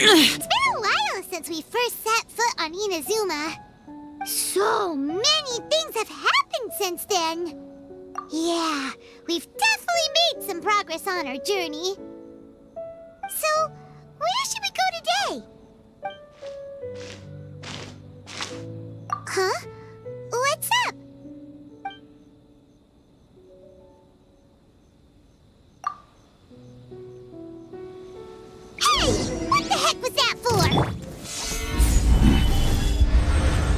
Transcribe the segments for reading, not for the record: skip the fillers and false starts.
It's been a while since we first set foot on Inazuma. So many things have happened since then. Yeah, we've definitely made some progress on our journey. So, where should we go today? Huh? What's up? Hey! What the heck was that for?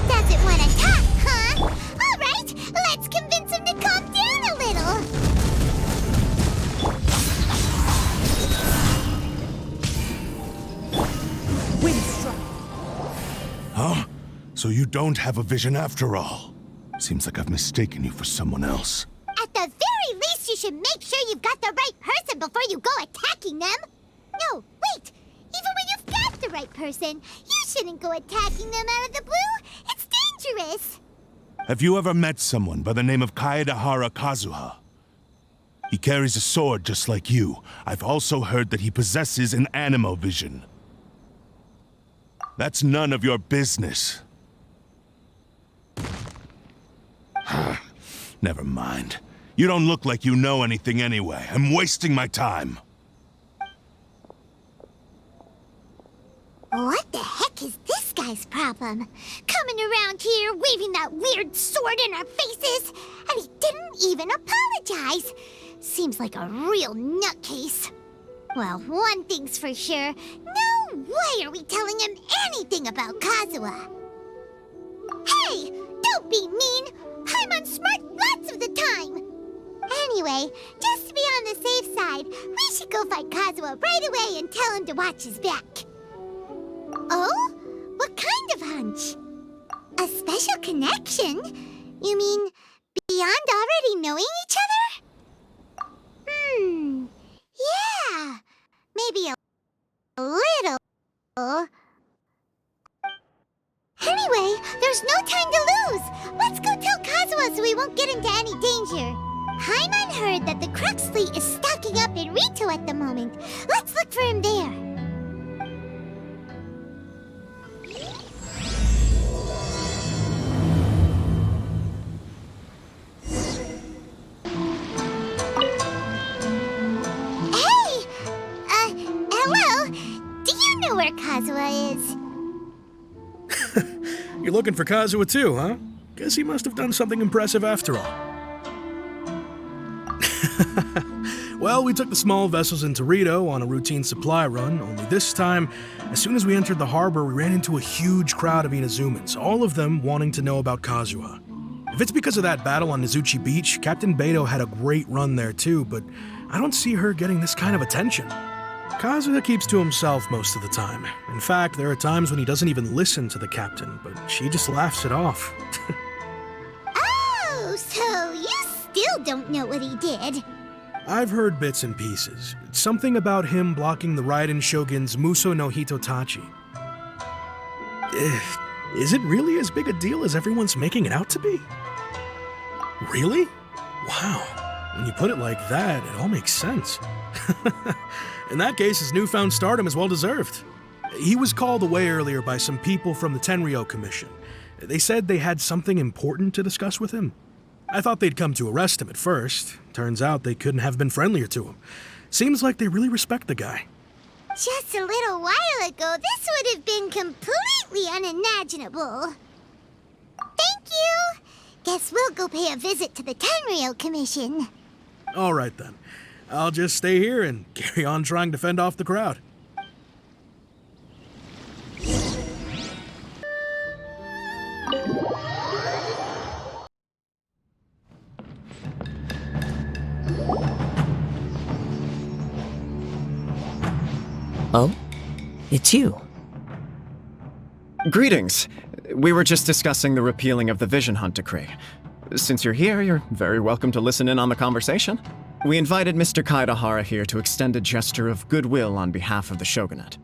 Doesn't want to talk, huh? All right, let's convince him to calm down a little. Huh? So you don't have a vision after all? Seems like I've mistaken you for someone else. At the very least, you should make sure you've got the right person before you go attacking them. No, wait! Even when you've got the right person, you shouldn't go attacking them out of the blue. It's dangerous. Have you ever met someone by the name of Kaedahara Kazuha? He carries a sword just like you. I've also heard that he possesses an animo vision. That's none of your business. Never mind. You don't look like you know anything anyway. I'm wasting my time. What the heck is this guy's problem? Coming around here, waving that weird sword in our faces, and he didn't even apologize. Seems like a real nutcase. Well, one thing's for sure. No way are we telling him anything about Kazuha. Hey! Don't be mean! I'm smart lots of the time! Anyway, just to be on the safe side, we should go find Kazuha right away and tell him to watch his back. Oh? What kind of hunch? A special connection? You mean beyond already knowing each other? Yeah. Maybe a little. Anyway, there's no time to lose. Let's go tell Kazuha so we won't get into any danger. Paimon heard that the Crux fleet is stocking up in Rito at the moment. Let's look for him there. Where Kazuha is. You're looking for Kazuha too, huh? Guess he must have done something impressive after all. Well, we took the small vessels into Rito on a routine supply run, only this time, as soon as we entered the harbor, we ran into a huge crowd of Inazumans, all of them wanting to know about Kazuha. If it's because of that battle on Nizuchi Beach, Captain Beto had a great run there too, but I don't see her getting this kind of attention. Kazuha keeps to himself most of the time. In fact, there are times when he doesn't even listen to the captain, but she just laughs it off. Oh, so you still don't know what he did? I've heard bits and pieces. It's something about him blocking the Raiden Shogun's Muso no Hitotachi. Is it really as big a deal as everyone's making it out to be? Really? Wow. When you put it like that, it all makes sense. In that case, his newfound stardom is well-deserved. He was called away earlier by some people from the Tenryou Commission. They said they had something important to discuss with him. I thought they'd come to arrest him at first. Turns out they couldn't have been friendlier to him. Seems like they really respect the guy. Just a little while ago, this would have been completely unimaginable. Thank you! Guess we'll go pay a visit to the Tenryou Commission. All right then. I'll just stay here and carry on trying to fend off the crowd. Oh? It's you. Greetings. We were just discussing the repealing of the Vision Hunt decree. Since you're here, you're very welcome to listen in on the conversation. We invited Mr. Kaedahara here to extend a gesture of goodwill on behalf of the Shogunate.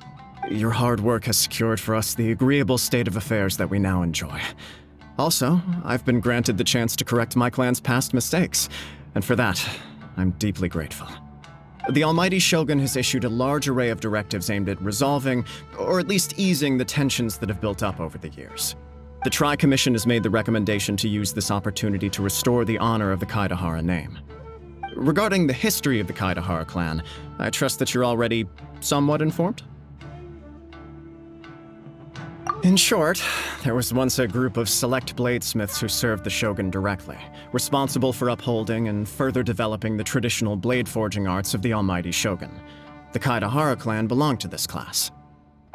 Your hard work has secured for us the agreeable state of affairs that we now enjoy. Also, I've been granted the chance to correct my clan's past mistakes, and for that, I'm deeply grateful. The Almighty Shogun has issued a large array of directives aimed at resolving, or at least easing, the tensions that have built up over the years. The Tri-Commission has made the recommendation to use this opportunity to restore the honor of the Kaedahara name. Regarding the history of the Kaedahara clan, I trust that you're already somewhat informed? In short, there was once a group of select bladesmiths who served the shogun directly, responsible for upholding and further developing the traditional blade forging arts of the Almighty Shogun. The Kaedahara clan belonged to this class.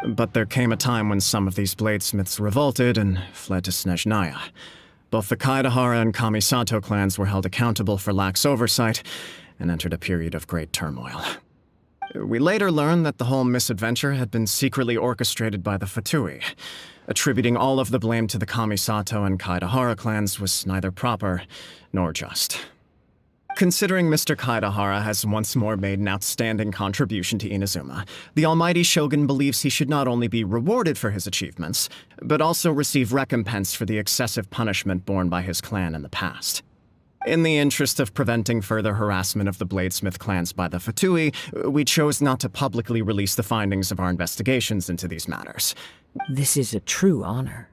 But there came a time when some of these bladesmiths revolted and fled to Snezhnaya. Both the Kaedahara and Kamisato clans were held accountable for lax oversight and entered a period of great turmoil. We later learned that the whole misadventure had been secretly orchestrated by the Fatui. Attributing all of the blame to the Kamisato and Kaedahara clans was neither proper nor just. Considering Mr. Kaedahara has once more made an outstanding contribution to Inazuma, the Almighty Shogun believes he should not only be rewarded for his achievements, but also receive recompense for the excessive punishment borne by his clan in the past. In the interest of preventing further harassment of the Bladesmith clans by the Fatui, we chose not to publicly release the findings of our investigations into these matters. This is a true honor.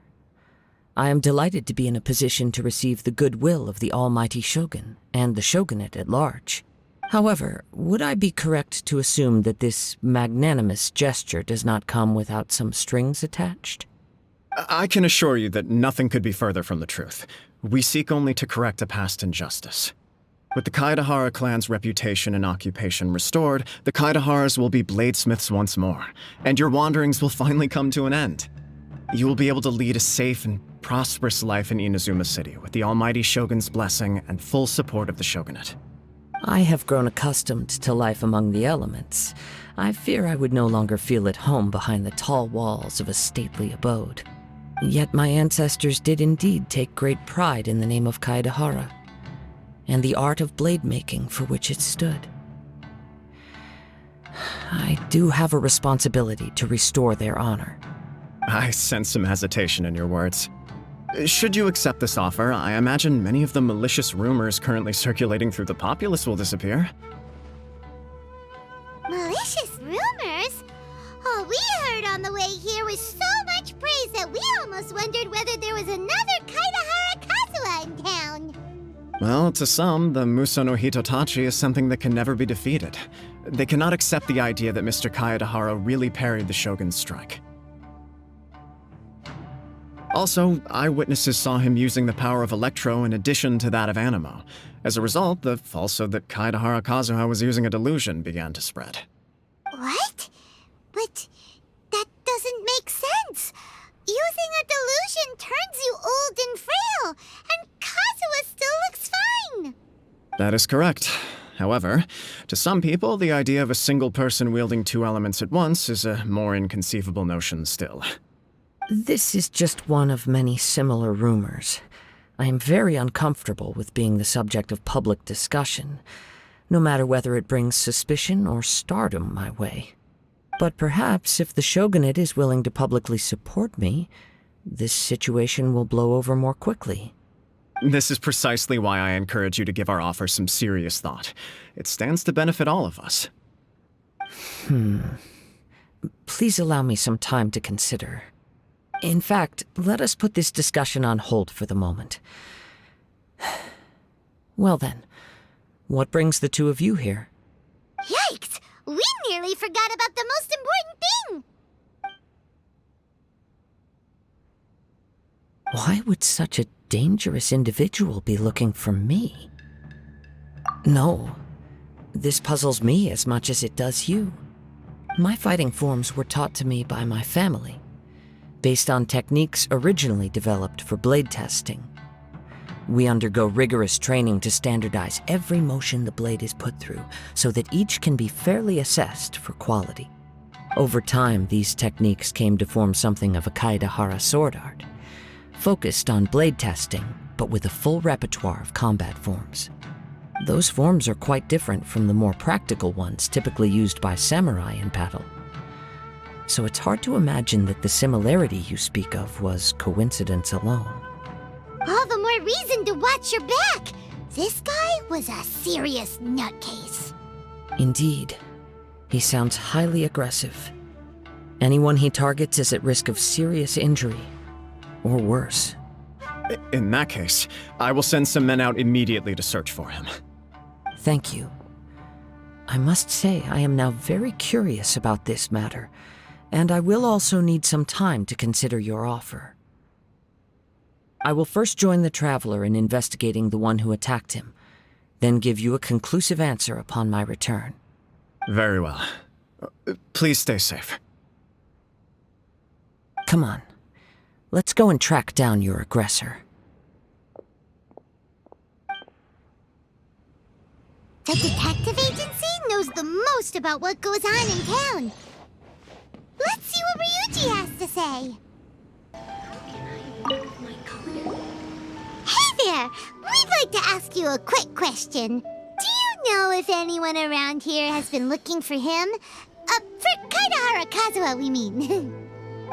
I am delighted to be in a position to receive the goodwill of the Almighty Shogun and the shogunate at large. However, would I be correct to assume that this magnanimous gesture does not come without some strings attached? I can assure you that nothing could be further from the truth. We seek only to correct a past injustice. With the Kaedahara clan's reputation and occupation restored, the Kaedaharas will be bladesmiths once more, and your wanderings will finally come to an end. You will be able to lead a safe and prosperous life in Inazuma City with the Almighty Shogun's blessing and full support of the shogunate. I have grown accustomed to life among the elements. I fear I would no longer feel at home behind the tall walls of a stately abode. Yet my ancestors did indeed take great pride in the name of Kaedahara, and the art of blade making for which it stood. I do have a responsibility to restore their honor. I sense some hesitation in your words. Should you accept this offer, I imagine many of the malicious rumors currently circulating through the populace will disappear. Malicious rumors? All we heard on the way here was so much praise that we almost wondered whether there was another Kaedahara Kazuha in town. Well, to some, the Muso no Hitotachi is something that can never be defeated. They cannot accept the idea that Mr. Kaedahara really parried the Shogun's strike. Also, eyewitnesses saw him using the power of Electro in addition to that of Animo. As a result, the falsehood that Kaedahara Kazuha was using a delusion began to spread. What? But that doesn't make sense. Using a delusion turns you old and frail, and Kazuha still looks fine. That is correct. However, to some people, the idea of a single person wielding two elements at once is a more inconceivable notion still. This is just one of many similar rumors. I am very uncomfortable with being the subject of public discussion, no matter whether it brings suspicion or stardom my way. But perhaps if the shogunate is willing to publicly support me, this situation will blow over more quickly. This is precisely why I encourage you to give our offer some serious thought. It stands to benefit all of us. Please allow me some time to consider. In fact, let us put this discussion on hold for the moment. Well then, what brings the two of you here? Yikes! We nearly forgot about the most important thing! Why would such a dangerous individual be looking for me? No, this puzzles me as much as it does you. My fighting forms were taught to me by my family, based on techniques originally developed for blade testing. We undergo rigorous training to standardize every motion the blade is put through so that each can be fairly assessed for quality. Over time, these techniques came to form something of a Kaedahara sword art, focused on blade testing, but with a full repertoire of combat forms. Those forms are quite different from the more practical ones typically used by samurai in battle. So it's hard to imagine that the similarity you speak of was coincidence alone. All the more reason to watch your back! This guy was a serious nutcase. Indeed, he sounds highly aggressive. Anyone he targets is at risk of serious injury, or worse. In that case, I will send some men out immediately to search for him. Thank you. I must say I am now very curious about this matter, and I will also need some time to consider your offer. I will first join the Traveler in investigating the one who attacked him, then give you a conclusive answer upon my return. Very well. Please stay safe. Come on. Let's go and track down your aggressor. The detective agency knows the most about what goes on in town. Let's see what Ryuji has to say. Hey there! We'd like to ask you a quick question. Do you know if anyone around here has been looking for him? For Kaedahara Kazuha, we mean.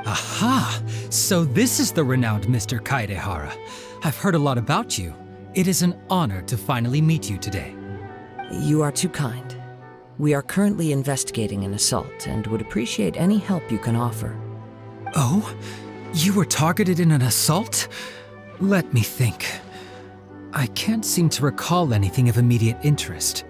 Aha! So this is the renowned Mr. Kaedahara. I've heard a lot about you. It is an honor to finally meet you today. You are too kind. We are currently investigating an assault and would appreciate any help you can offer. Oh? You were targeted in an assault? Let me think. I can't seem to recall anything of immediate interest.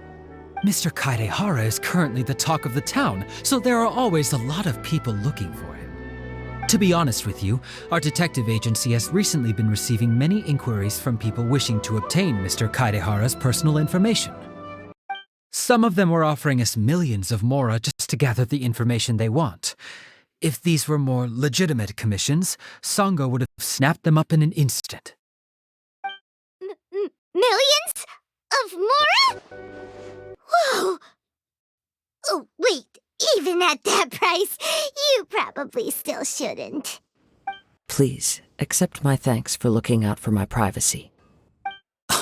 Mr. Kaedahara is currently the talk of the town, so there are always a lot of people looking for him. To be honest with you, our detective agency has recently been receiving many inquiries from people wishing to obtain Mr. Kaedahara's personal information. Some of them were offering us millions of mora just to gather the information they want. If these were more legitimate commissions, Sango would have snapped them up in an instant. Millions? Of mora? Whoa! Oh, wait. Even at that price, you probably still shouldn't. Please, accept my thanks for looking out for my privacy.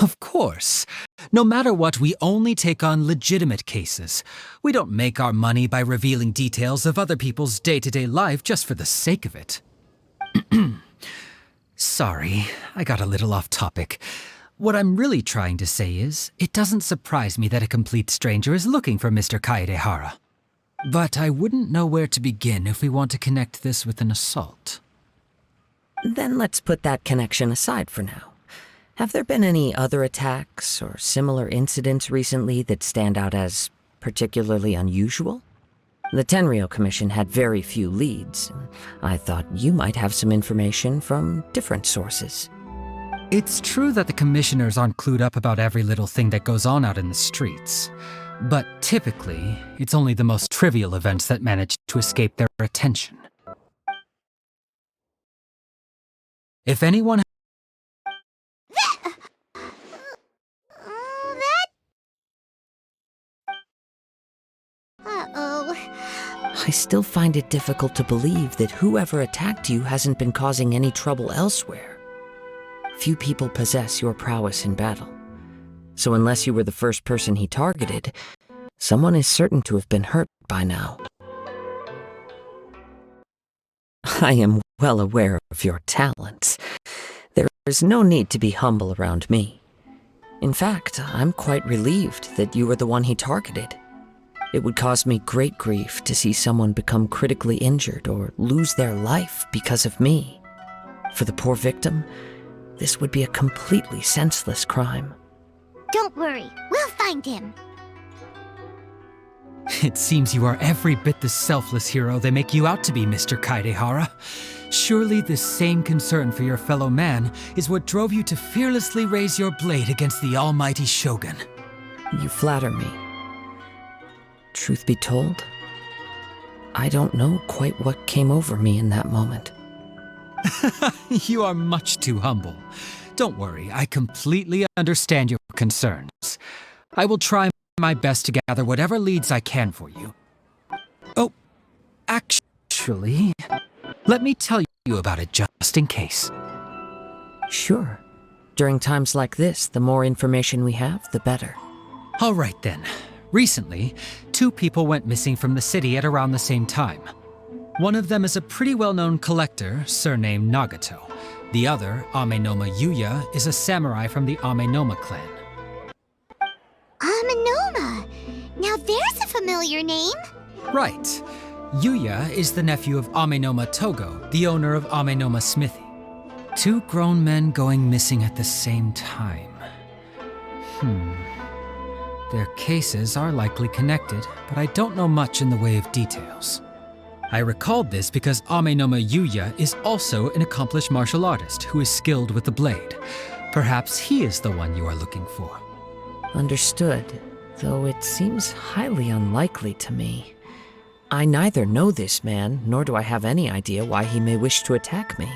Of course. No matter what, we only take on legitimate cases. We don't make our money by revealing details of other people's day-to-day life just for the sake of it. Sorry, I got a little off topic. What I'm really trying to say is, it doesn't surprise me that a complete stranger is looking for Mr. Kaedahara. But I wouldn't know where to begin if we want to connect this with an assault. Then let's put that connection aside for now. Have there been any other attacks or similar incidents recently that stand out as particularly unusual? The Tenryou Commission had very few leads. I thought you might have some information from different sources. It's true that the commissioners aren't clued up about every little thing that goes on out in the streets. But typically, it's only the most trivial events that manage to escape their attention. If anyone... Uh-oh. I still find it difficult to believe that whoever attacked you hasn't been causing any trouble elsewhere. Few people possess your prowess in battle. So unless you were the first person he targeted, someone is certain to have been hurt by now. I am well aware of your talents. There is no need to be humble around me. In fact, I'm quite relieved that you were the one he targeted. It would cause me great grief to see someone become critically injured or lose their life because of me. For the poor victim, this would be a completely senseless crime. Don't worry, we'll find him. It seems you are every bit the selfless hero they make you out to be, Mr. Kaedahara. Surely this same concern for your fellow man is what drove you to fearlessly raise your blade against the almighty Shogun. You flatter me. Truth be told, I don't know quite what came over me in that moment. You are much too humble. Don't worry, I completely understand your concerns. I will try my best to gather whatever leads I can for you. Oh, actually, let me tell you about it just in case. Sure. During times like this, the more information we have, the better. All right then. Recently, 2 people went missing from the city at around the same time. One of them is a pretty well-known collector, surnamed Nagato. The other, Amenoma Yuya, is a samurai from the Amenoma clan. Amenoma! Now there's a familiar name. Right. Yuya is the nephew of Amenoma Togo, the owner of Amenoma Smithy. Two grown men going missing at the same time. Their cases are likely connected, but I don't know much in the way of details. I recalled this because Amenoma Yuya is also an accomplished martial artist who is skilled with the blade. Perhaps he is the one you are looking for. Understood, though it seems highly unlikely to me. I neither know this man, nor do I have any idea why he may wish to attack me.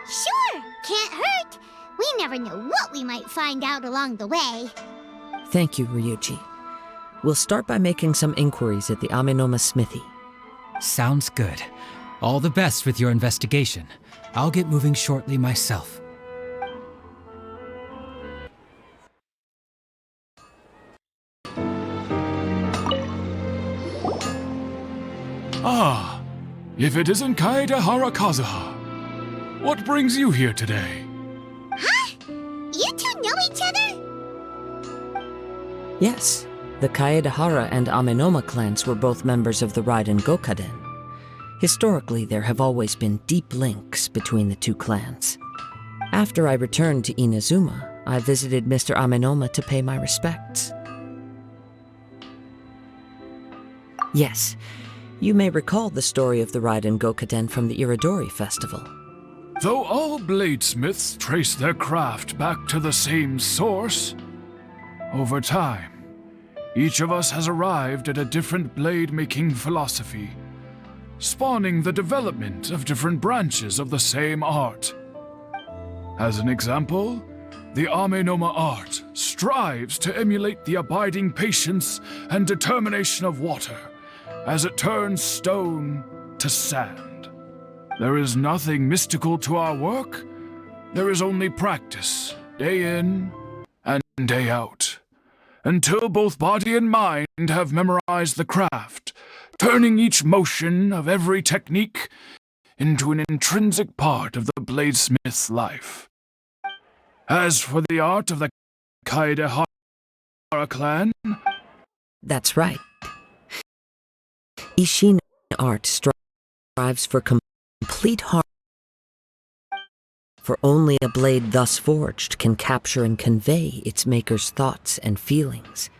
Sure, can't hurt. We never know what we might find out along the way. Thank you, Ryuji. We'll start by making some inquiries at the Amenoma Smithy. Sounds good. All the best with your investigation. I'll get moving shortly myself. Ah, if it isn't Kaedahara Kazuha. What brings you here today? Huh? You two know each other? Yes, the Kaedahara and Amenoma clans were both members of the Raiden Gokaden. Historically, there have always been deep links between the two clans. After I returned to Inazuma, I visited Mr. Amenoma to pay my respects. Yes, you may recall the story of the Raiden Gokaden from the Iridori Festival. Though all bladesmiths trace their craft back to the same source, over time, each of us has arrived at a different blade-making philosophy, spawning the development of different branches of the same art. As an example, the Amenoma art strives to emulate the abiding patience and determination of water as it turns stone to sand. There is nothing mystical to our work. There is only practice, day in and day out, until both body and mind have memorized the craft, turning each motion of every technique into an intrinsic part of the bladesmith's life. As for the art of the Kaedahara clan... That's right. Ishin art strives for complete harmony, for only a blade thus forged can capture and convey its maker's thoughts and feelings,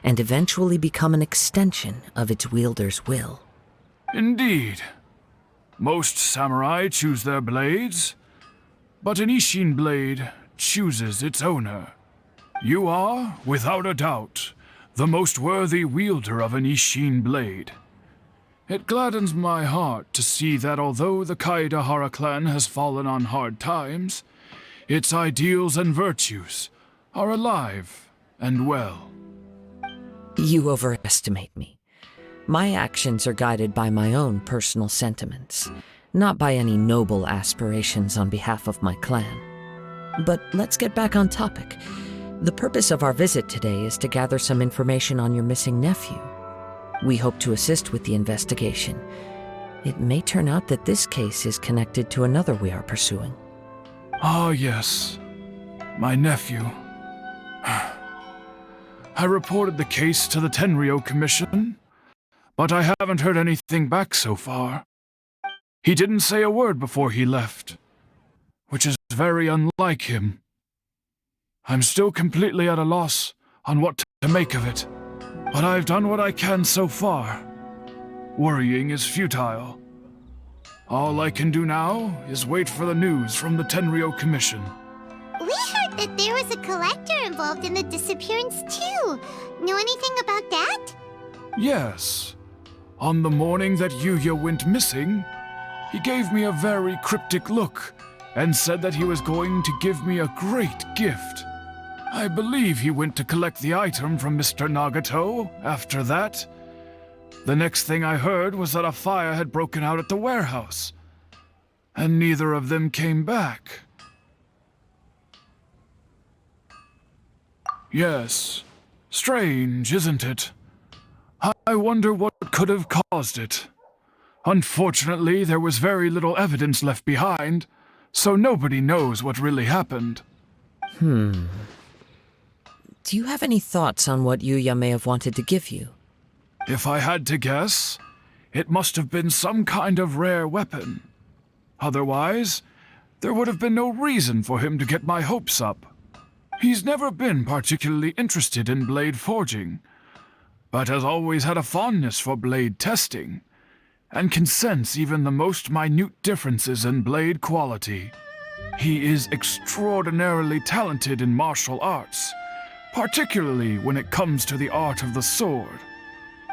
and eventually become an extension of its wielder's will. Indeed. Most samurai choose their blades, but an Ishin blade chooses its owner. You are, without a doubt, the most worthy wielder of an Ishin blade. It gladdens my heart to see that although the Kaedahara clan has fallen on hard times, its ideals and virtues are alive and well. You overestimate me. My actions are guided by my own personal sentiments, not by any noble aspirations on behalf of my clan. But let's get back on topic. The purpose of our visit today is to gather some information on your missing nephew. We hope to assist with the investigation. It may turn out that this case is connected to another we are pursuing. Ah, yes. My nephew. I reported the case to the Tenryou Commission, but I haven't heard anything back so far. He didn't say a word before he left, which is very unlike him. I'm still completely at a loss on what to make of it. But I've done what I can so far. Worrying is futile. All I can do now is wait for the news from the Tenryou Commission. We heard that there was a collector involved in the disappearance too. Know anything about that? Yes. On the morning that Yuya went missing, he gave me a very cryptic look and said that he was going to give me a great gift. I believe he went to collect the item from Mr. Nagato after that. The next thing I heard was that a fire had broken out at the warehouse, and neither of them came back. Yes, strange, isn't it? I wonder what could have caused it. Unfortunately, there was very little evidence left behind, so nobody knows what really happened. Do you have any thoughts on what Yuya may have wanted to give you? If I had to guess, it must have been some kind of rare weapon. Otherwise, there would have been no reason for him to get my hopes up. He's never been particularly interested in blade forging, but has always had a fondness for blade testing, and can sense even the most minute differences in blade quality. He is extraordinarily talented in martial arts, particularly when it comes to the art of the sword.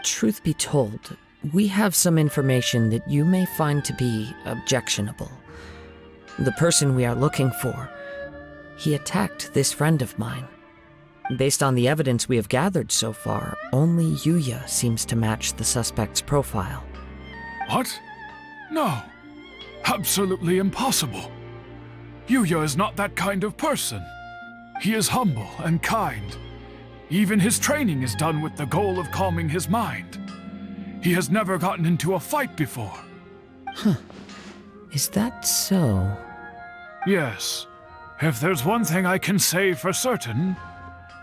Truth be told, we have some information that you may find to be objectionable. The person we are looking for, he attacked this friend of mine. Based on the evidence we have gathered so far, only Yuya seems to match the suspect's profile. What? No. Absolutely impossible. Yuya is not that kind of person. He is humble and kind. Even his training is done with the goal of calming his mind. He has never gotten into a fight before. Is that so? Yes. If there's one thing I can say for certain,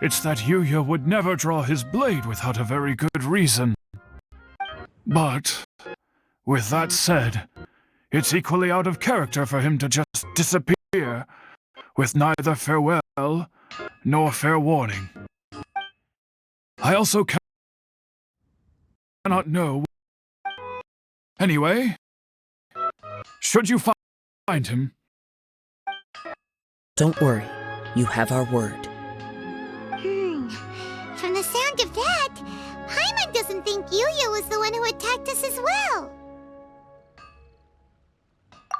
it's that Yuya would never draw his blade without a very good reason. But, with that said, it's equally out of character for him to just disappear with neither farewell nor fair warning. I also cannot know. Anyway, should you find him, Don't worry, you have our word. From the sound of that, Paimon doesn't think Yuya was the one who attacked us as well.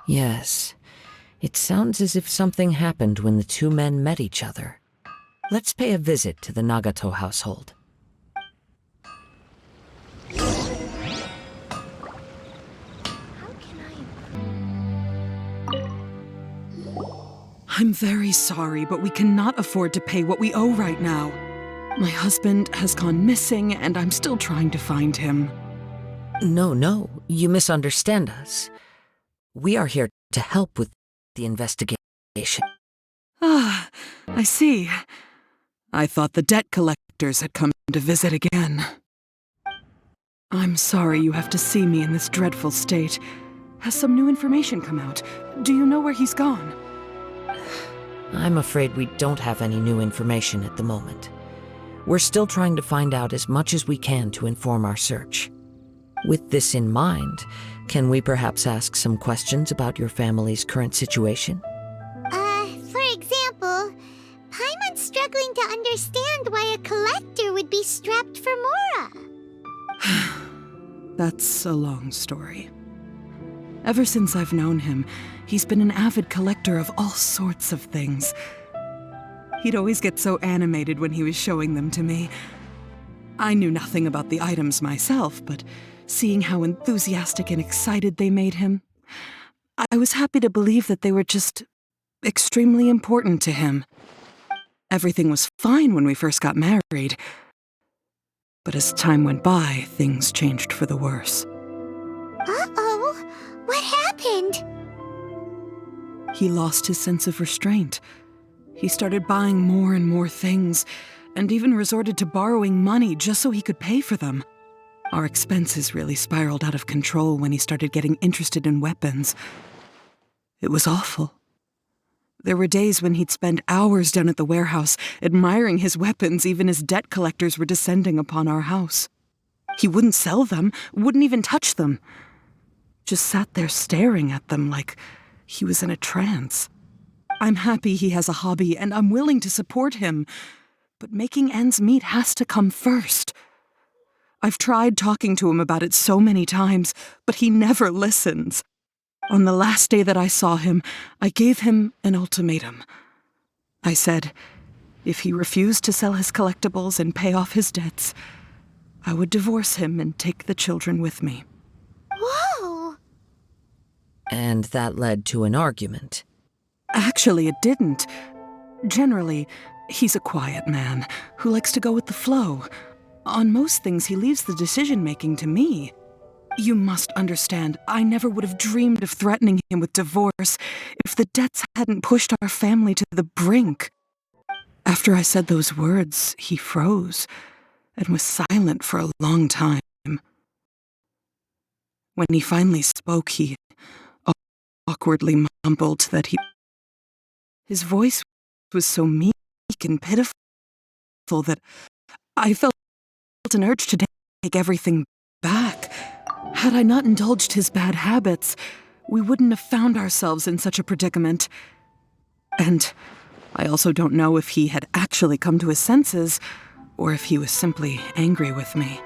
Yes, it sounds as if something happened when the two men met each other. Let's pay a visit to the Nagato household. I'm very sorry, but we cannot afford to pay what we owe right now. My husband has gone missing, and I'm still trying to find him. No, you misunderstand us. We are here to help with the investigation. Ah, I see. I thought the debt collectors had come to visit again. I'm sorry you have to see me in this dreadful state. Has some new information come out? Do you know where he's gone? I'm afraid we don't have any new information at the moment. We're still trying to find out as much as we can to inform our search. With this in mind, can we perhaps ask some questions about your family's current situation? For example, Paimon's struggling to understand why a collector would be strapped for Mora. That's a long story. Ever since I've known him, he's been an avid collector of all sorts of things. He'd always get so animated when he was showing them to me. I knew nothing about the items myself, but seeing how enthusiastic and excited they made him, I was happy to believe that they were just extremely important to him. Everything was fine when we first got married, but as time went by, things changed for the worse. Uh-oh, what happened? He lost his sense of restraint. He started buying more and more things, and even resorted to borrowing money just so he could pay for them. Our expenses really spiraled out of control when he started getting interested in weapons. It was awful. There were days when he'd spend hours down at the warehouse, admiring his weapons even as debt collectors were descending upon our house. He wouldn't sell them, wouldn't even touch them. Just sat there staring at them like he was in a trance. I'm happy he has a hobby, and I'm willing to support him, but making ends meet has to come first. I've tried talking to him about it so many times, but he never listens. On the last day that I saw him, I gave him an ultimatum. I said, if he refused to sell his collectibles and pay off his debts, I would divorce him and take the children with me. Whoa! And that led to an argument. Actually, it didn't. Generally, he's a quiet man who likes to go with the flow. On most things, he leaves the decision-making to me. You must understand, I never would have dreamed of threatening him with divorce if the debts hadn't pushed our family to the brink. After I said those words, he froze and was silent for a long time. When he finally spoke, he awkwardly mumbled that his voice was so meek and pitiful that I felt an urge to take everything back. Had I not indulged his bad habits, we wouldn't have found ourselves in such a predicament. And I also don't know if he had actually come to his senses, or if he was simply angry with me.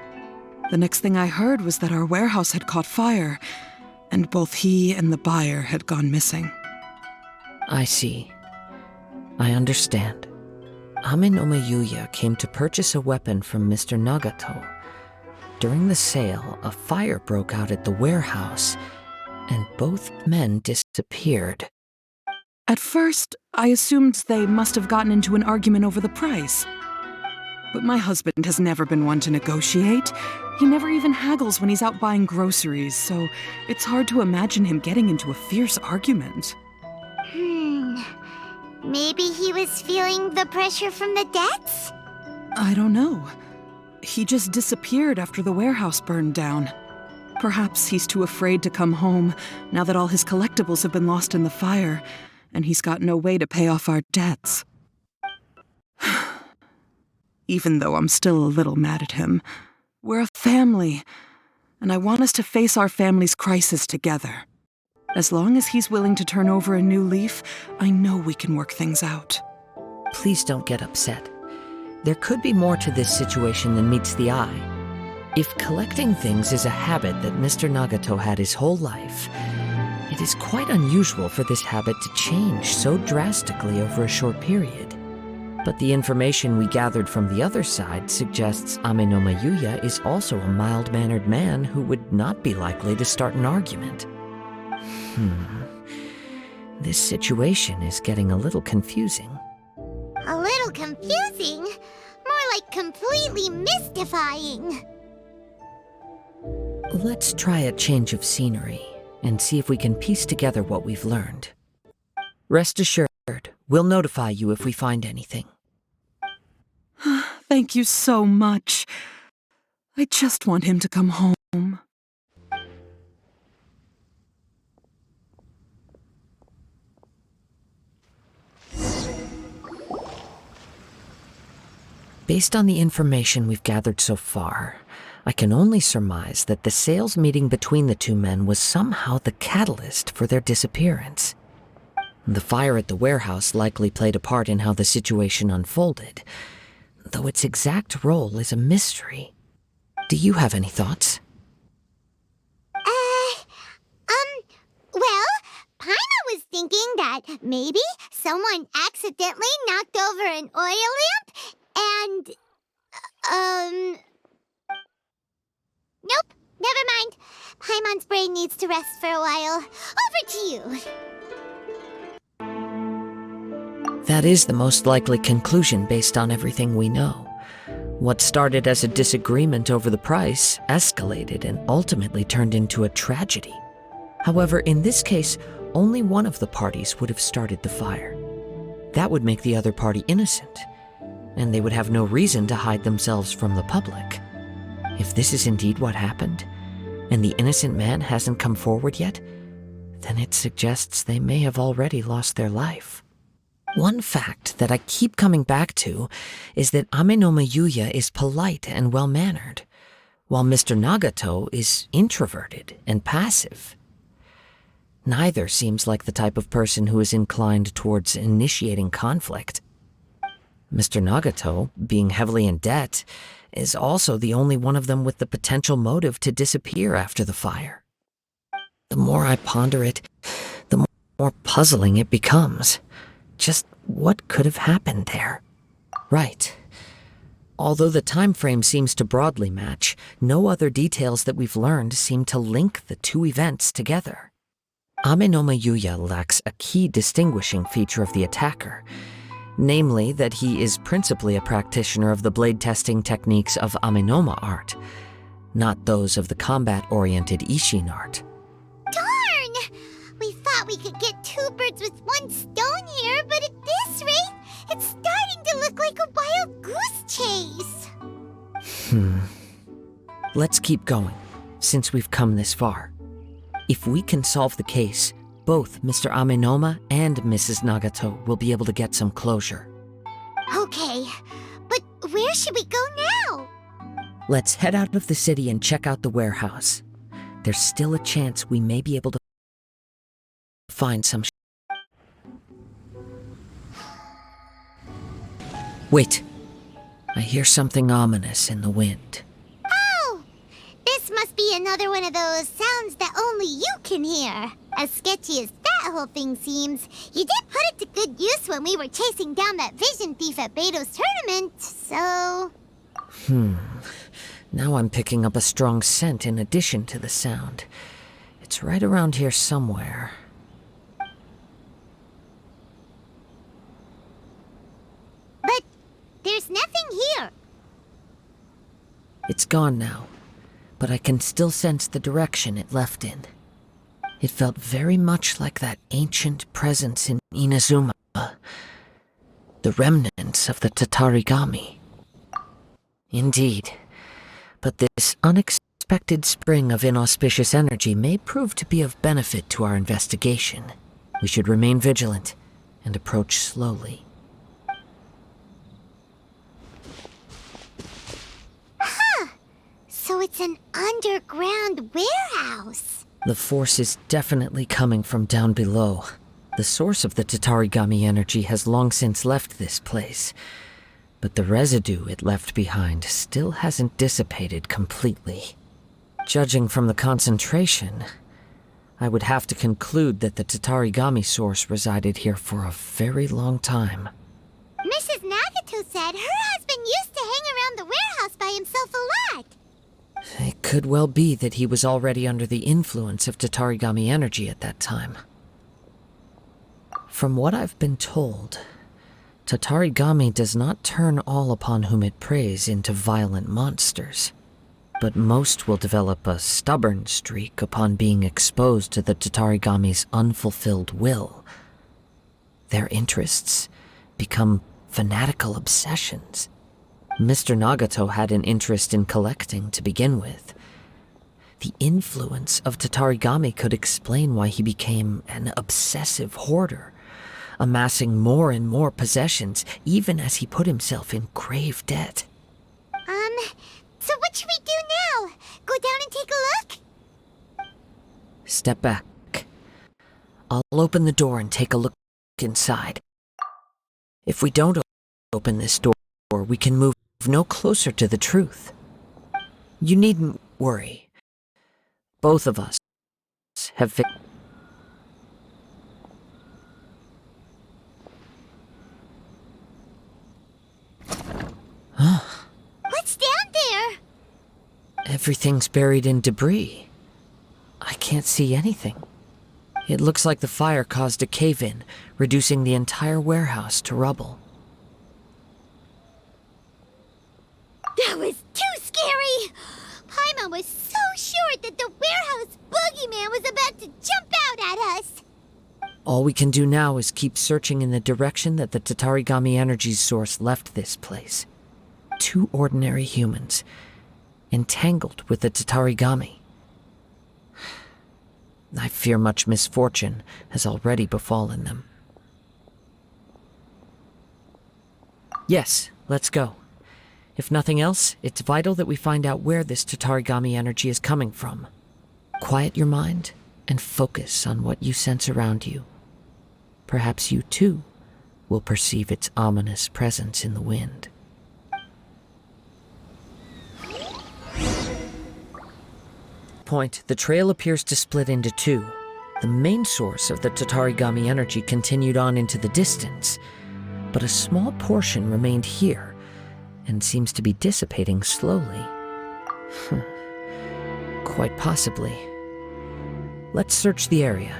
The next thing I heard was that our warehouse had caught fire, and both he and the buyer had gone missing. I see. I understand. Ame no Mayuya came to purchase a weapon from Mr. Nagato. During the sale, a fire broke out at the warehouse, and both men disappeared. At first, I assumed they must have gotten into an argument over the price. But my husband has never been one to negotiate. He never even haggles when he's out buying groceries, so it's hard to imagine him getting into a fierce argument. Maybe he was feeling the pressure from the debts? I don't know. He just disappeared after the warehouse burned down. Perhaps he's too afraid to come home now that all his collectibles have been lost in the fire, and he's got no way to pay off our debts. Even though I'm still a little mad at him, we're a family, and I want us to face our family's crisis together. As long as he's willing to turn over a new leaf, I know we can work things out. Please don't get upset. There could be more to this situation than meets the eye. If collecting things is a habit that Mr. Nagato had his whole life, it is quite unusual for this habit to change so drastically over a short period. But the information we gathered from the other side suggests Ame no Mayuya is also a mild-mannered man who would not be likely to start an argument. This situation is getting a little confusing. A little confusing? More like completely mystifying. Let's try a change of scenery and see if we can piece together what we've learned. Rest assured, we'll notify you if we find anything. Thank you so much. I just want him to come home. Based on the information we've gathered so far, I can only surmise that the sales meeting between the two men was somehow the catalyst for their disappearance. The fire at the warehouse likely played a part in how the situation unfolded, though its exact role is a mystery. Do you have any thoughts? Well, Paimon was thinking that maybe someone accidentally knocked over an oil lamp and, nope, never mind. Paimon's brain needs to rest for a while. Over to you. That is the most likely conclusion based on everything we know. What started as a disagreement over the price escalated and ultimately turned into a tragedy. However, in this case, only one of the parties would have started the fire. That would make the other party innocent, and they would have no reason to hide themselves from the public. If this is indeed what happened, and the innocent man hasn't come forward yet, then it suggests they may have already lost their life. One fact that I keep coming back to is that Ame no Mayuya is polite and well-mannered, while Mr. Nagato is introverted and passive. Neither seems like the type of person who is inclined towards initiating conflict. Mr. Nagato, being heavily in debt, is also the only one of them with the potential motive to disappear after the fire. The more I ponder it, the more puzzling it becomes. Just what could have happened there? Right. Although the time frame seems to broadly match, no other details that we've learned seem to link the two events together. Ame no Mayuya lacks a key distinguishing feature of the attacker, namely that he is principally a practitioner of the blade testing techniques of Amenoma art, not those of the combat-oriented Ishin art. Darn! We thought we could get two birds with one stone here, but at this rate, it's starting to look Let's keep going, since we've come this far. If we can solve the case, both Mr. Amenoma and Mrs. Nagato will be able to get some closure. Okay, but where should we go now? Let's head out of the city and check out the warehouse. There's still a chance we may be able to find some Wait. I hear something ominous in the wind. Oh! This must be another one of those sounds that only you can hear. As sketchy as that whole thing seems, you did put it to good use when we were chasing down that vision thief at Beto's tournament, so... Now I'm picking up a strong scent in addition to the sound. It's right around here somewhere. But there's nothing here. It's gone now, but I can still sense the direction it left in. It felt very much like that ancient presence in Inazuma, the remnants of the Tatarigami. Indeed, but this unexpected spring of inauspicious energy may prove to be of benefit to our investigation. We should remain vigilant and approach slowly. So it's an underground warehouse. The force is definitely coming from down below. The source of the Tatarigami energy has long since left this place, but the residue it left behind still hasn't dissipated completely. Judging from the concentration, I would have to conclude that the Tatarigami source resided here for a very long time. Mrs. Nagato said her husband used to hang around the warehouse by himself a lot. It could well be that he was already under the influence of Tatarigami energy at that time. From what I've been told, Tatarigami does not turn all upon whom it preys into violent monsters, but most will develop a stubborn streak upon being exposed to the Tatarigami's unfulfilled will. Their interests become fanatical obsessions. Mr. Nagato had an interest in collecting to begin with. The influence of Tatarigami could explain why he became an obsessive hoarder, amassing more and more possessions even as he put himself in grave debt. So what should we do now? Go down and take a look? Step back. I'll open the door and take a look inside. If we don't open this door, we can move no closer to the truth. You needn't worry. Both of us have What's down there? Everything's buried in debris. I can't see anything. It looks like the fire caused a cave-in, reducing the entire warehouse to rubble. That was too scary! Paimon was so sure that the warehouse boogeyman was about to jump out at us! All we can do now is keep searching in the direction that the Tatarigami energy's source left this place. Two ordinary humans, entangled with the Tatarigami. I fear much misfortune has already befallen them. Yes, let's go. If nothing else, it's vital that we find out where this Tatarigami energy is coming from. Quiet your mind and focus on what you sense around you. Perhaps you too will perceive its ominous presence in the wind. Point, the trail appears to split into two. The main source of the Tatarigami energy continued on into the distance, but a small portion remained here and seems to be dissipating slowly. Quite possibly. Let's search the area.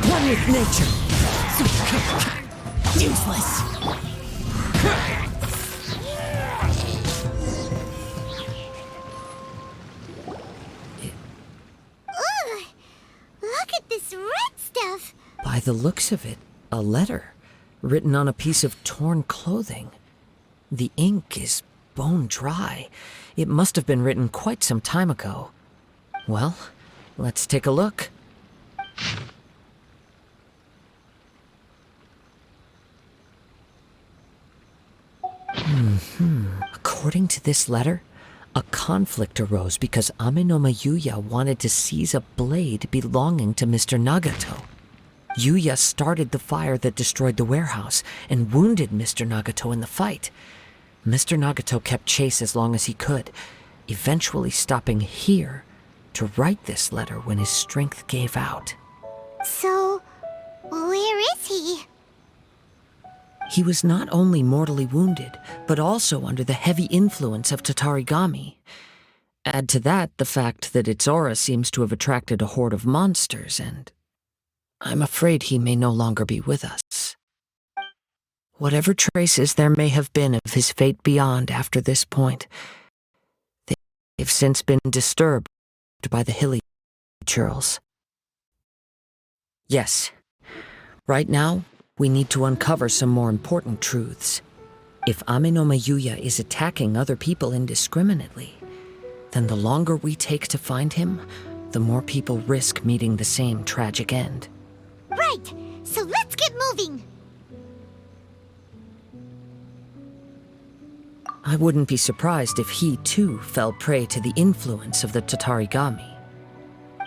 One with nature. Useless. By the looks of it, a letter written on a piece of torn clothing. The ink is bone dry. It must have been written quite some time ago. Well, let's take a look. According to this letter, a conflict arose because Ame no Yuya wanted to seize a blade belonging to Mr. Nagato. Yuya started the fire that destroyed the warehouse and wounded Mr. Nagato in the fight. Mr. Nagato kept chase as long as he could, eventually stopping here to write this letter when his strength gave out. So, where is he? He was not only mortally wounded, but also under the heavy influence of Tatarigami. Add to that the fact that its aura seems to have attracted a horde of monsters, and I'm afraid he may no longer be with us. Whatever traces there may have been of his fate beyond after this point, they've since been disturbed by the hilly churls. Yes, right now, we need to uncover some more important truths. If Ame no Yuya is attacking other people indiscriminately, then the longer we take to find him, the more people risk meeting the same tragic end. Right, so let's get moving. I wouldn't be surprised if he too fell prey to the influence of the Tatarigami.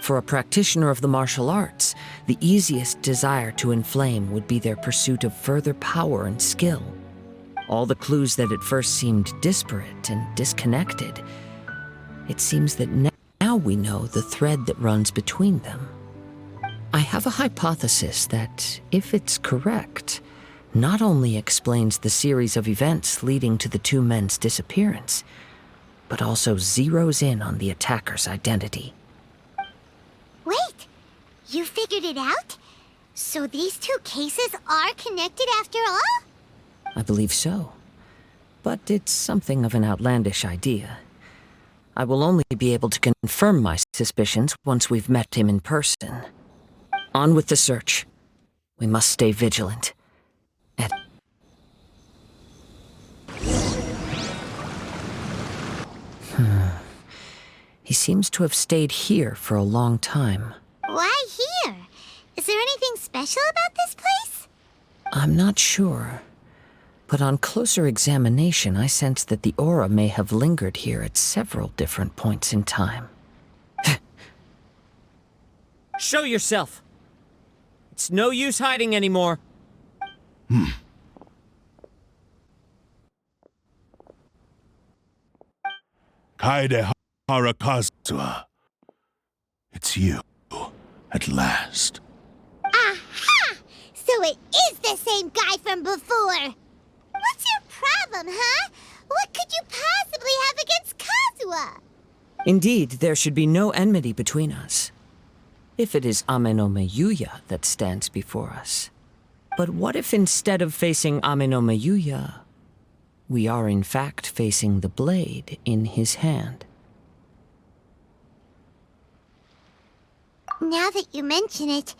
For a practitioner of the martial arts, the easiest desire to inflame would be their pursuit of further power and skill. All the clues that at first seemed disparate and disconnected, it seems that now we know the thread that runs between them. I have a hypothesis that, if it's correct, not only explains the series of events leading to the two men's disappearance, but also zeroes in on the attacker's identity. Wait, you figured it out? So these two cases are connected after all? I believe so. But it's something of an outlandish idea. I will only be able to confirm my suspicions once we've met him in person. On with the search. We must stay vigilant. He seems to have stayed here for a long time. Why here? Is there anything special about this place? I'm not sure. But on closer examination, I sense that the aura may have lingered here at several different points in time. Show yourself! It's no use hiding anymore. Kaedahara Kazuha. It's you, at last. Aha! So it is the same guy from before! What's your problem, huh? What could you possibly have against Kazuha? Indeed, there should be no enmity between us. If it is Ame no Yuya that stands before us. But what if instead of facing Ame no Yuya, we are in fact facing the blade in his hand? Now that you mention it,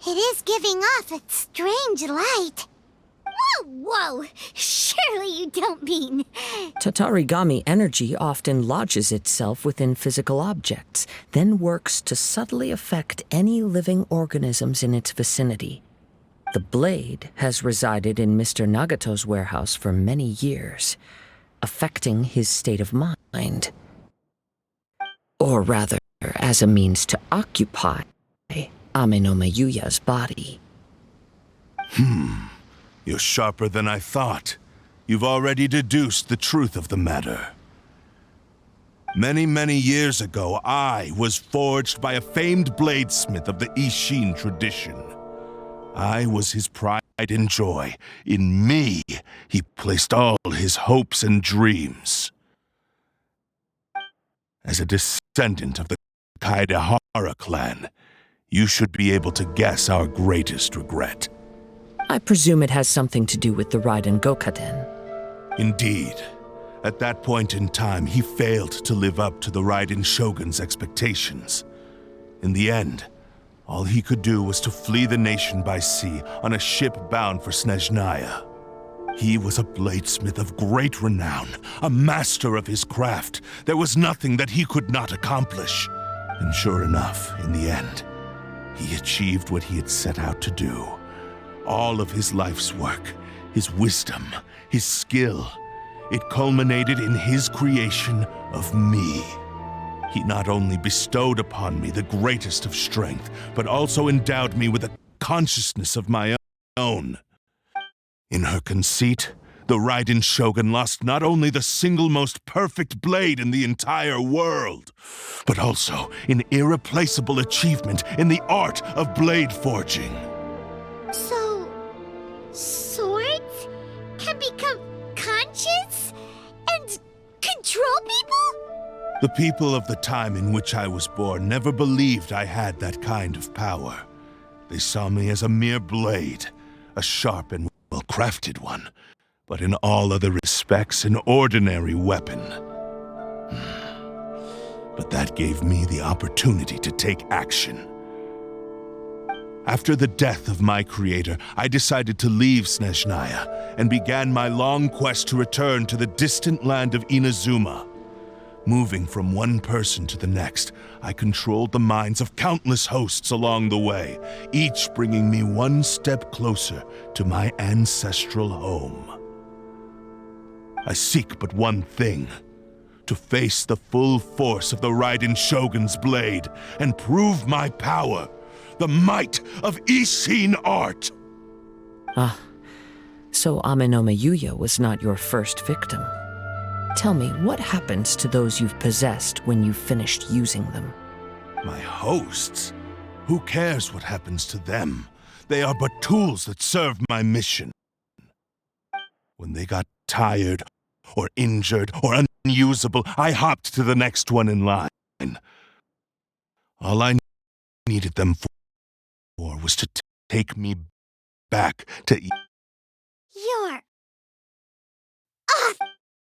it is giving off a strange light. Whoa! Surely you don't mean... Tatarigami energy often lodges itself within physical objects, then works to subtly affect any living organisms in its vicinity. The blade has resided in Mr. Nagato's warehouse for many years, affecting his state of mind. Or rather, as a means to occupy Ame no Yuya's body. You're sharper than I thought. You've already deduced the truth of the matter. Many, many years ago, I was forged by a famed bladesmith of the Ishin tradition. I was his pride and joy. In me, he placed all his hopes and dreams. As a descendant of the Kaedahara clan, you should be able to guess our greatest regret. I presume it has something to do with the Raiden Gokaden. Indeed. At that point in time, he failed to live up to the Raiden Shogun's expectations. In the end, All he could do was to flee the nation by sea on a ship bound for Snezhnaya. He was a bladesmith of great renown, a master of his craft. There was nothing that he could not accomplish. And sure enough, in the end, he achieved what he had set out to do. All of his life's work, his wisdom, his skill, it culminated in his creation of me. He not only bestowed upon me the greatest of strength, but also endowed me with a consciousness of my own. In her conceit, the Raiden Shogun lost not only the single most perfect blade in the entire world, but also an irreplaceable achievement in the art of blade forging. So, swords can become conscious and control people? The people of the time in which I was born never believed I had that kind of power. They saw me as a mere blade, a sharp and well-crafted one, but in all other respects an ordinary weapon. But that gave me the opportunity to take action. After the death of my creator, I decided to leave Snezhnaya and began my long quest to return to the distant land of Inazuma. Moving from one person to the next, I controlled the minds of countless hosts along the way, each bringing me one step closer to my ancestral home. I seek but one thing: to face the full force of the Raiden Shogun's blade and prove my power, the might of Ishin art. So Amenoma Yuya was not your first victim. Tell me, what happens to those you've possessed when you've finished using them? My hosts? Who cares what happens to them? They are but tools that serve my mission. When they got tired, or injured, or unusable, I hopped to the next one in line. All I needed them for was to take me back to... You're...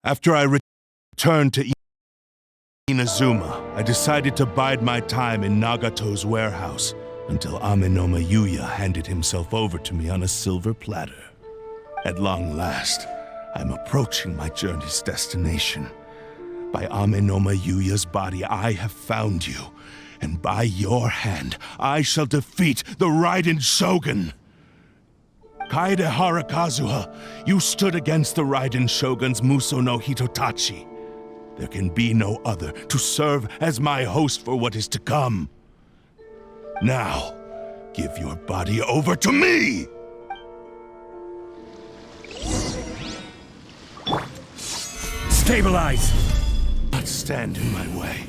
After I returned to Inazuma, I decided to bide my time in Nagato's warehouse until Amenoma Yuya handed himself over to me on a silver platter. At long last, I'm approaching my journey's destination. By Amenoma Yuya's body, I have found you, and by your hand, I shall defeat the Raiden Shogun. Kaedahara Kazuha, you stood against the Raiden Shogun's Muso no Hitotachi. There can be no other to serve as my host for what is to come. Now, give your body over to me! Stabilize! Not stand in my way,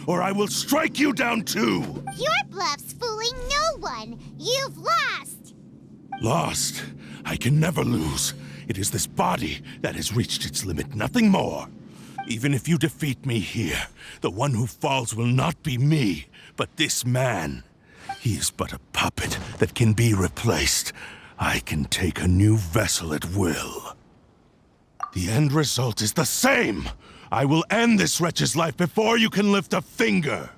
or I will strike you down too! Your bluff's fooling no one. You've lost. Lost? I can never lose. It is this body that has reached its limit, nothing more. Even if you defeat me here, the one who falls will not be me, but this man. He is but a puppet that can be replaced. I can take a new vessel at will. The end result is the same! I will end this wretch's life before you can lift a finger!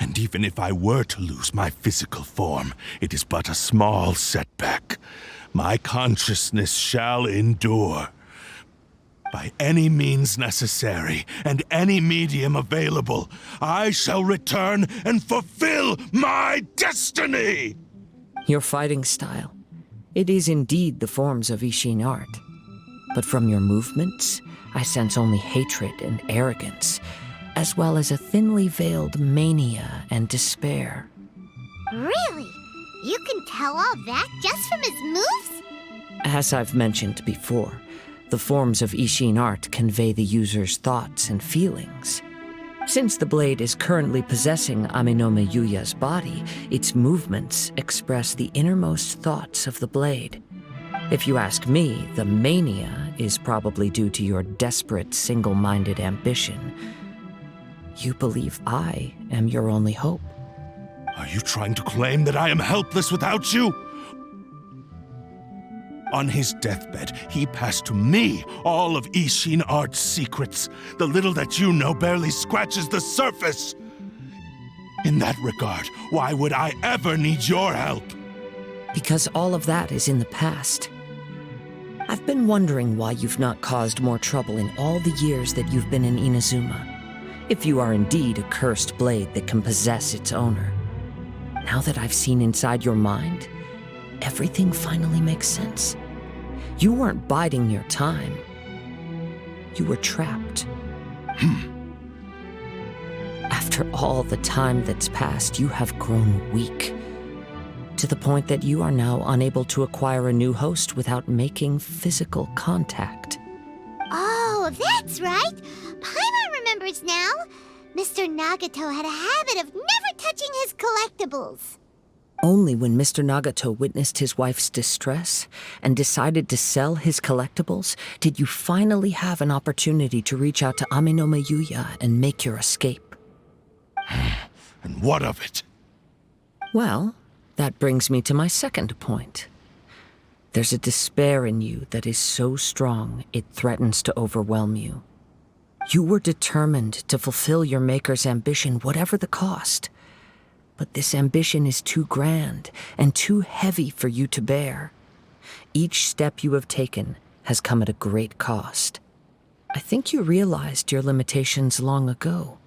And even if I were to lose my physical form, it is but a small setback. My consciousness shall endure. By any means necessary, and any medium available, I shall return and fulfill my destiny! Your fighting style. It is indeed the forms of Ishin art. But from your movements, I sense only hatred and arrogance, as well as a thinly veiled mania and despair. Really? You can tell all that just from his moves? As I've mentioned before, the forms of Ishin art convey the user's thoughts and feelings. Since the blade is currently possessing Amenoma Yuya's body, its movements express the innermost thoughts of the blade. If you ask me, the mania is probably due to your desperate, single-minded ambition. You believe I am your only hope. Are you trying to claim that I am helpless without you? On his deathbed, he passed to me all of Ishin art's secrets. The little that you know barely scratches the surface. In that regard, why would I ever need your help? Because all of that is in the past. I've been wondering why you've not caused more trouble in all the years that you've been in Inazuma. If you are indeed a cursed blade that can possess its owner. Now that I've seen inside your mind, everything finally makes sense. You weren't biding your time. You were trapped. After all the time that's passed, you have grown weak. To the point that you are now unable to acquire a new host without making physical contact. Oh, that's right. Paimon remembers now. Mr. Nagato had a habit of never touching his collectibles. Only when Mr. Nagato witnessed his wife's distress and decided to sell his collectibles did you finally have an opportunity to reach out to Ame-no-me Yuya and make your escape. And what of it? Well, that brings me to my second point. There's a despair in you that is so strong it threatens to overwhelm you. You were determined to fulfill your maker's ambition, whatever the cost. But this ambition is too grand and too heavy for you to bear. Each step you have taken has come at a great cost. I think you realized your limitations long ago.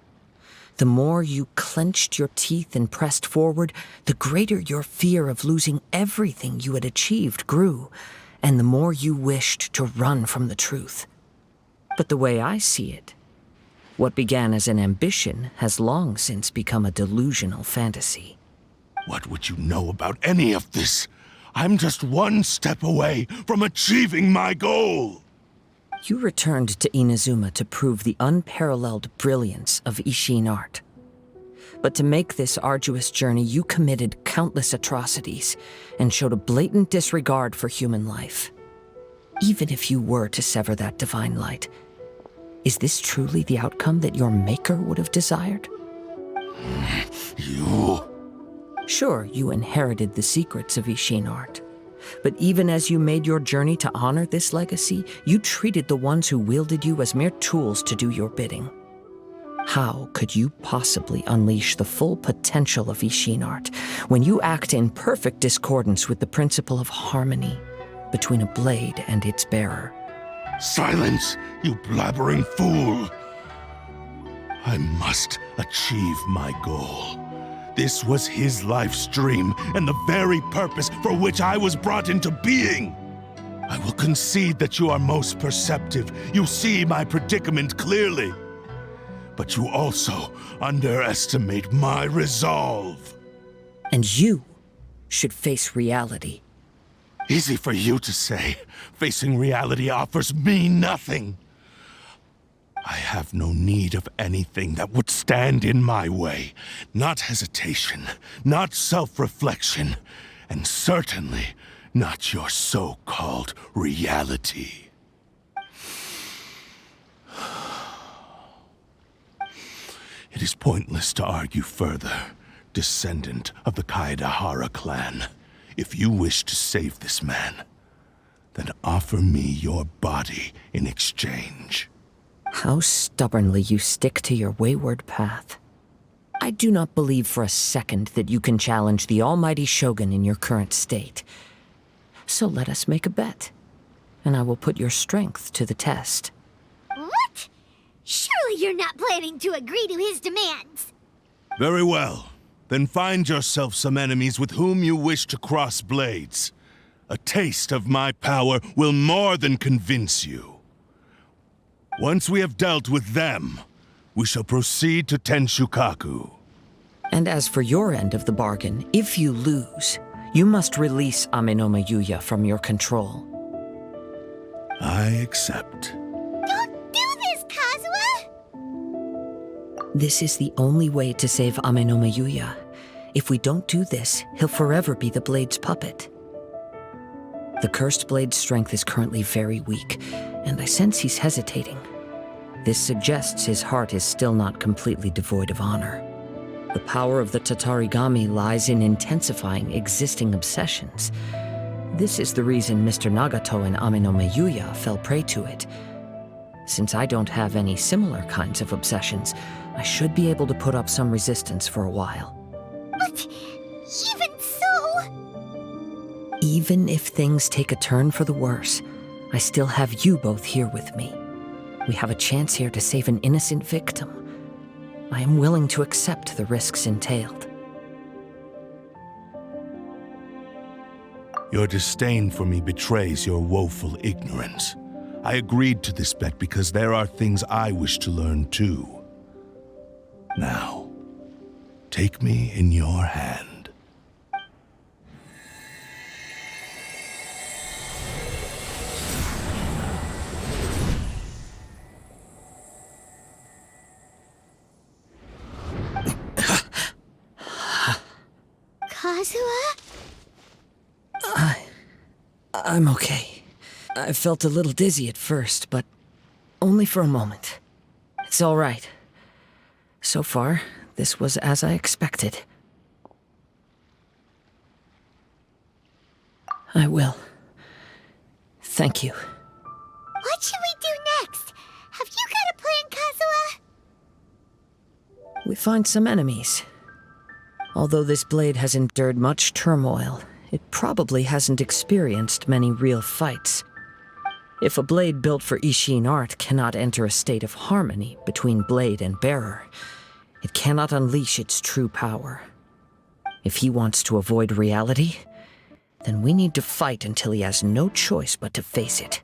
The more you clenched your teeth and pressed forward, the greater your fear of losing everything you had achieved grew, and the more you wished to run from the truth. But the way I see it, what began as an ambition has long since become a delusional fantasy. What would you know about any of this? I'm just one step away from achieving my goal! You returned to Inazuma to prove the unparalleled brilliance of Ishin art. But to make this arduous journey, you committed countless atrocities and showed a blatant disregard for human life. Even if you were to sever that divine light, is this truly the outcome that your maker would have desired? You... Sure, you inherited the secrets of Ishin art. But even as you made your journey to honor this legacy, you treated the ones who wielded you as mere tools to do your bidding. How could you possibly unleash the full potential of Ishin art when you act in perfect discordance with the principle of harmony between a blade and its bearer? Silence, you blabbering fool! I must achieve my goal. This was his life's dream, and the very purpose for which I was brought into being. I will concede that you are most perceptive. You see my predicament clearly. But you also underestimate my resolve. And you should face reality. Easy for you to say. Facing reality offers me nothing. I have no need of anything that would stand in my way. Not hesitation, not self-reflection, and certainly not your so-called reality. It is pointless to argue further, descendant of the Kaedahara clan. If you wish to save this man, then offer me your body in exchange. How stubbornly you stick to your wayward path. I do not believe for a second that you can challenge the almighty Shogun in your current state. So let us make a bet, and I will put your strength to the test. What? Surely you're not planning to agree to his demands. Very well. Then find yourself some enemies with whom you wish to cross blades. A taste of my power will more than convince you. Once we have dealt with them, we shall proceed to Tenshukaku. And as for your end of the bargain, if you lose, you must release Ame-no-me Yuya from your control. I accept. Don't do this, Kazuha! This is the only way to save Ame-no-me Yuya. If we don't do this, he'll forever be the Blade's puppet. The Cursed Blade's strength is currently very weak, and I sense he's hesitating. This suggests his heart is still not completely devoid of honor. The power of the Tatarigami lies in intensifying existing obsessions. This is the reason Mr. Nagato and Ame-no-me Yuya fell prey to it. Since I don't have any similar kinds of obsessions, I should be able to put up some resistance for a while. But even so... Even if things take a turn for the worse, I still have you both here with me. We have a chance here to save an innocent victim. I am willing to accept the risks entailed. Your disdain for me betrays your woeful ignorance. I agreed to this bet because there are things I wish to learn too. Now, take me in your hand. Kazuha? I'm okay. I felt a little dizzy at first, but only for a moment. It's all right. So far, this was as I expected. I will. Thank you. What should we do next? Have you got a plan, Kazuha? We find some enemies. Although this blade has endured much turmoil, it probably hasn't experienced many real fights. If a blade built for Ishin art cannot enter a state of harmony between blade and bearer, it cannot unleash its true power. If he wants to avoid reality, then we need to fight until he has no choice but to face it.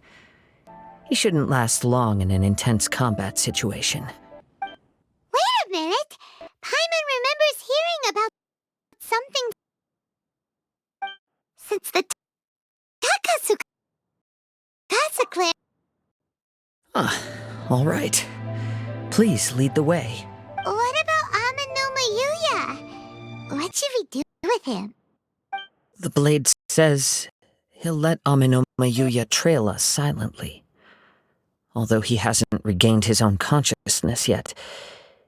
He shouldn't last long in an intense combat situation. Wait a minute! Paimon remembers hearing about something since the Takasuka clan. All right. Please lead the way. What about Mayuya? What should we do with him? The blade says he'll let Mayuya trail us silently. Although he hasn't regained his own consciousness yet,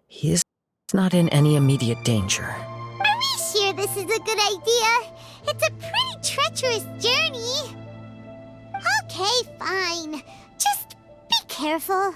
he is not in any immediate danger. Are we sure this is a good idea? It's a pretty treacherous journey. Okay, fine. Just be careful.